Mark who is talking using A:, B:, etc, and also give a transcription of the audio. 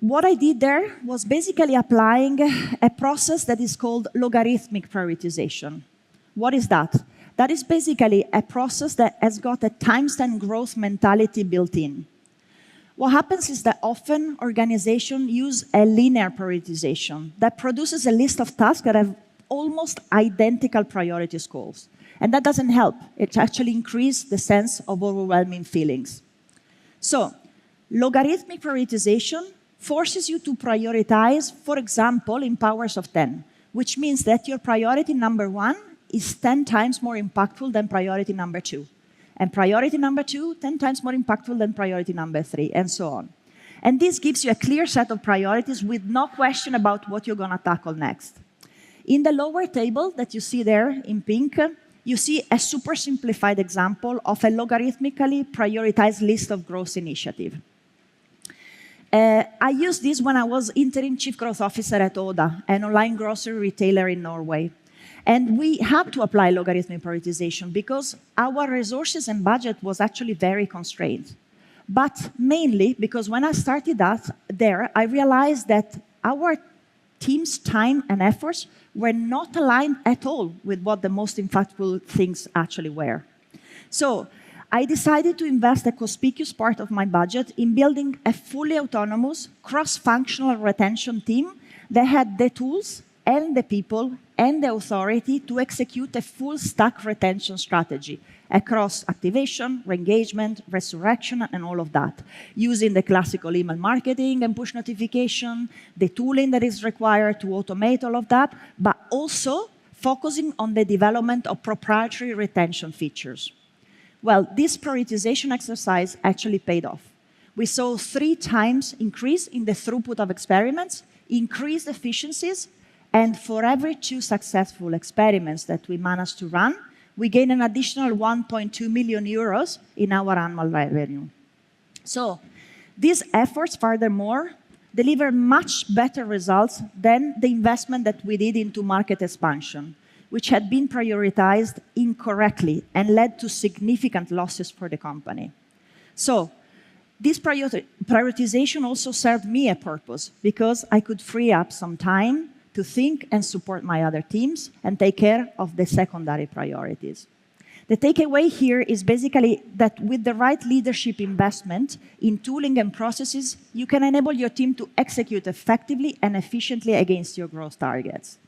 A: what I did there was basically applying a process that is called logarithmic prioritization. What is that? That is basically a process that has got a timestamp growth mentality built in. What happens is that often organizations use a linear prioritization that produces a list of tasks that have almost identical priority scores. And that doesn't help. It actually increases the sense of overwhelming feelings. So, logarithmic prioritization forces you to prioritize, for example, in powers of 10, which means that your priority number 1 is 10 times more impactful than priority number 2. And priority number 2, 10 times more impactful than priority number 3, and so on. And this gives you a clear set of priorities with no question about what you're going to tackle next. In the lower table that you see there in pink, you see a super simplified example of a logarithmically prioritized list of growth initiatives. I used this when I was interim chief growth officer at Oda, an online grocery retailer in Norway. And we had to apply logarithmic prioritization because our resources and budget was actually very constrained. But mainly because when I started there, I realized that our team's time and efforts were not aligned at all with what the most impactful things actually were. So I decided to invest a conspicuous part of my budget in building a fully autonomous, cross-functional retention team that had the tools and the people and the authority to execute a full-stack retention strategy across activation, re-engagement, resurrection, and all of that, using the classical email marketing and push notification, the tooling that is required to automate all of that, but also focusing on the development of proprietary retention features. Well, this prioritization exercise actually paid off. We saw 3 times increase in the throughput of experiments, increased efficiencies, and for every 2 successful experiments that we managed to run, we gained an additional 1.2 million euros in our annual revenue. So these efforts, furthermore, deliver much better results than the investment that we did into market expansion, which had been prioritized incorrectly and led to significant losses for the company. So this prioritization also served me a purpose because I could free up some time to think and support my other teams and take care of the secondary priorities. The takeaway here is basically that with the right leadership investment in tooling and processes, you can enable your team to execute effectively and efficiently against your growth targets.